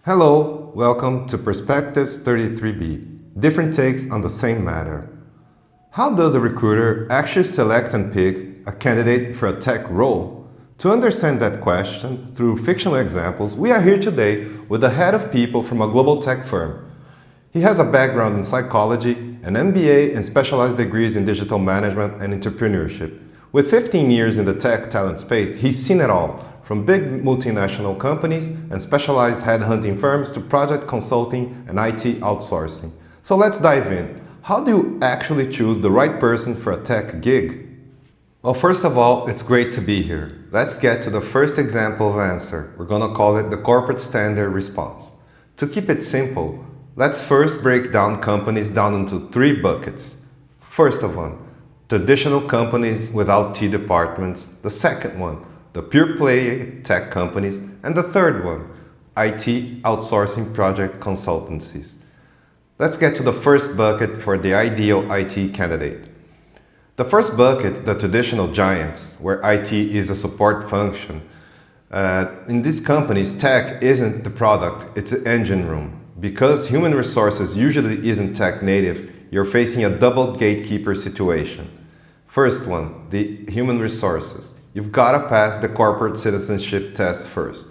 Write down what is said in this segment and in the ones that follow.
Hello, welcome to Perspectives 33B, different takes on the same matter. How does a recruiter actually select and pick a candidate for a tech role? To understand that question through fictional examples, we are here today with the head of people from a global tech firm. He has a background in psychology, an MBA, and specialized degrees in digital management and entrepreneurship. With 15 years in the tech talent space, he's seen it all, from big multinational companies and specialized headhunting firms to project consulting and IT outsourcing. So let's dive in. How do you actually choose the right person for a tech gig? Well, first of all, it's great to be here. Let's get to the first example of answer. We're going to call it the corporate standard response. To keep it simple, let's first break down companies down into three buckets. First of all, traditional companies without T departments. The second one, the pure play tech companies. And the third one, IT outsourcing project consultancies. Let's get to the first bucket for the ideal IT candidate. The first bucket, the traditional giants, where IT is a support function. In these companies, tech isn't the product, it's the engine room. Because human resources usually isn't tech native, you're facing a double gatekeeper situation. First one, the human resources. You've got to pass the corporate citizenship test first.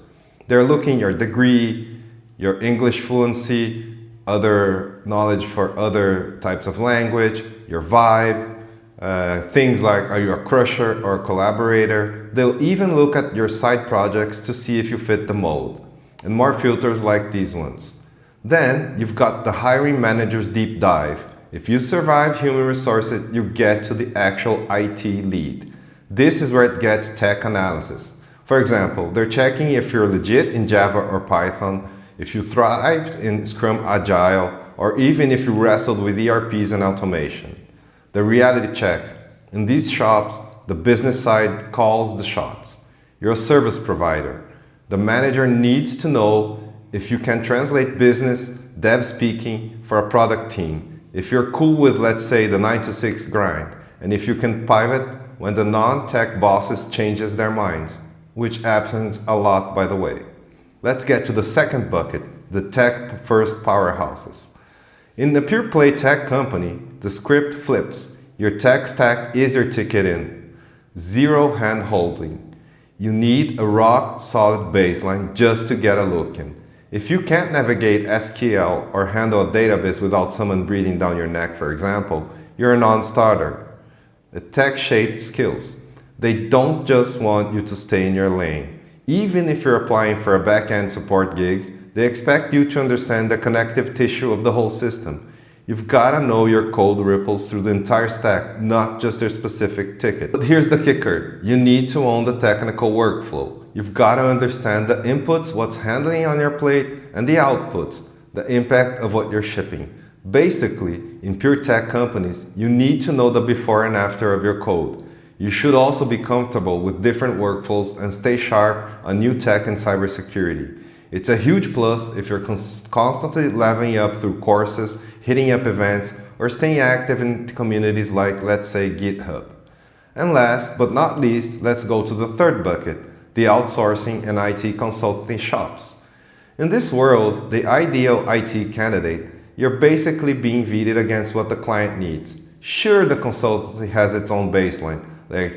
They're looking your degree, your English fluency, other knowledge for other types of language, your vibe, things like are you a crusher or a collaborator. They'll even look at your side projects to see if you fit the mold, and more filters like these ones. Then you've got the hiring manager's deep dive. If you survive human resources, you get to the actual IT lead. This is where it gets tech analysis. For example, they're checking if you're legit in Java or Python, if you thrived in Scrum Agile, or even if you wrestled with ERPs and automation. The reality check. In these shops, the business side calls the shots. You're a service provider. The manager needs to know if you can translate business, dev speaking, for a product team. If you're cool with, let's say, the 9 to 6 grind, and if you can pivot when the non-tech bosses changes their minds, which happens a lot, by the way. Let's get to the second bucket, the tech-first powerhouses. In the pure play tech company, the script flips. Your tech stack is your ticket in. Zero hand-holding. You need a rock-solid baseline just to get a look in. If you can't navigate SQL or handle a database without someone breathing down your neck, for example, you're a non-starter. The tech-shaped skills. They don't just want you to stay in your lane. Even if you're applying for a back-end support gig, they expect you to understand the connective tissue of the whole system. You've got to know your code ripples through the entire stack, not just your specific ticket. But here's the kicker. You need to own the technical workflow. You've got to understand the inputs, what's handling on your plate, and the outputs, the impact of what you're shipping. Basically, in pure tech companies, you need to know the before and after of your code. You should also be comfortable with different workflows and stay sharp on new tech and cybersecurity. It's a huge plus if you're constantly leveling up through courses, hitting up events, or staying active in communities like, let's say, GitHub. And last but not least, let's go to the third bucket, the outsourcing and IT consulting shops. In this world, the ideal IT candidate, you're basically being vetted against what the client needs. Sure, the consultancy has its own baseline,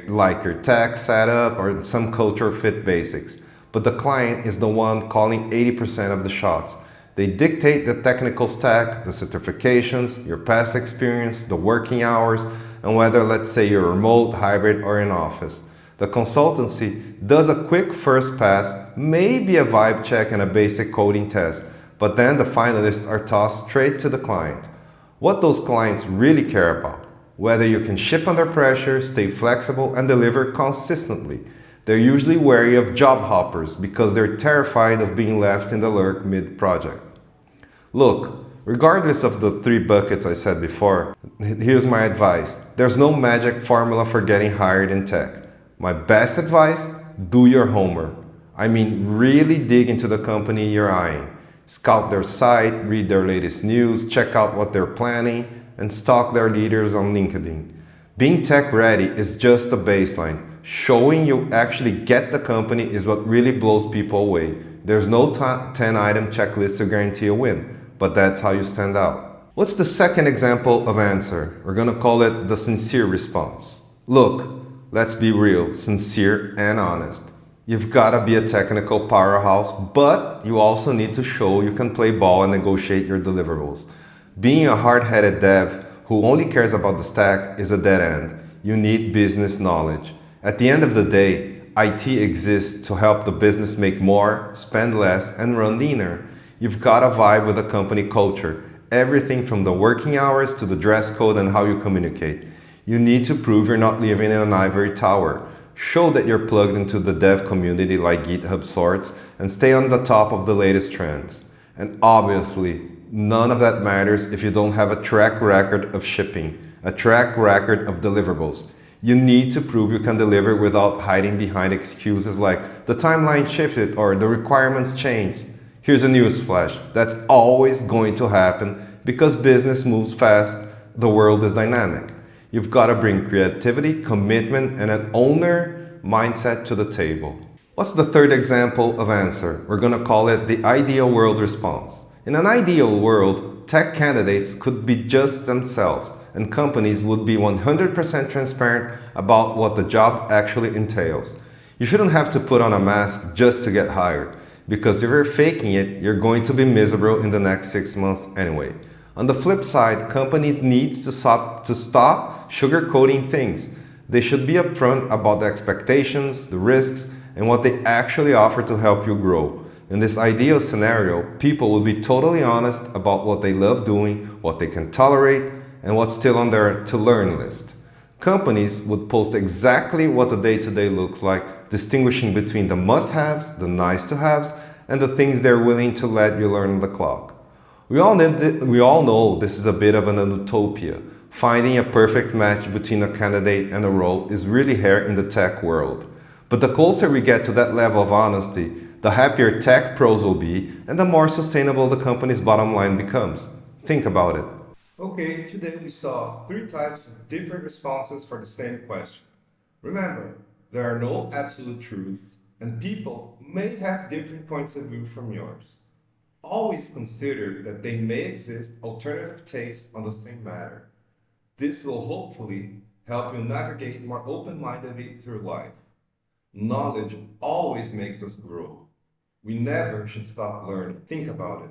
like your tax setup or some culture fit basics, but the client is the one calling 80% of the shots. They dictate the technical stack, the certifications, your past experience, the working hours, and whether, let's say, you're remote, hybrid, or in office. The consultancy does a quick first pass, maybe a vibe check and a basic coding test, but then the finalists are tossed straight to the client. What those clients really care about, whether you can ship under pressure, stay flexible, and deliver consistently. They're usually wary of job hoppers because they're terrified of being left in the lurk mid-project. Look, regardless of the three buckets I said before, here's my advice. There's no magic formula for getting hired in tech. My best advice, do your homework. I mean, really dig into the company you're eyeing. Scout their site, read their latest news, check out what they're planning, and stalk their leaders on LinkedIn. Being tech ready is just the baseline. Showing you actually get the company is what really blows people away. There's no 10-item checklist to guarantee a win, but that's how you stand out. What's the second example of answer? We're gonna call it the sincere response. Look, let's be real, sincere and honest. You've gotta be a technical powerhouse, but you also need to show you can play ball and negotiate your deliverables. Being a hard-headed dev who only cares about the stack is a dead end. You need business knowledge. At the end of the day, IT exists to help the business make more, spend less, and run leaner. You've got to vibe with the company culture, everything from the working hours to the dress code and how you communicate. You need to prove you're not living in an ivory tower. Show that you're plugged into the dev community like GitHub sorts and stay on the top of the latest trends. And obviously, none of that matters if you don't have a track record of shipping, a track record of deliverables. You need to prove you can deliver without hiding behind excuses like the timeline shifted or the requirements changed. Here's a news flash. That's always going to happen because business moves fast, the world is dynamic. You've got to bring creativity, commitment, and an owner mindset to the table. What's the third example of answer? We're going to call it the ideal world response. In an ideal world, tech candidates could be just themselves, and companies would be 100% transparent about what the job actually entails. You shouldn't have to put on a mask just to get hired, because if you're faking it, you're going to be miserable in the next 6 months anyway. On the flip side, companies need to stop sugarcoating things. They should be upfront about the expectations, the risks, and what they actually offer to help you grow. In this ideal scenario, people will be totally honest about what they love doing, what they can tolerate, and what's still on their to-learn list. Companies would post exactly what the day-to-day looks like, distinguishing between the must-haves, the nice-to-haves, and the things they're willing to let you learn on the clock. We all know this is a bit of an utopia. Finding a perfect match between a candidate and a role is really rare in the tech world. But the closer we get to that level of honesty, the happier tech pros will be and the more sustainable the company's bottom line becomes. Think about it. Okay, today we saw 3 types of different responses for the same question. Remember, there are no absolute truths, and people may have different points of view from yours. Always consider that they may exist alternative takes on the same matter. This will hopefully help you navigate more open-mindedly through life. Knowledge always makes us grow. We never should stop learning. Think about it.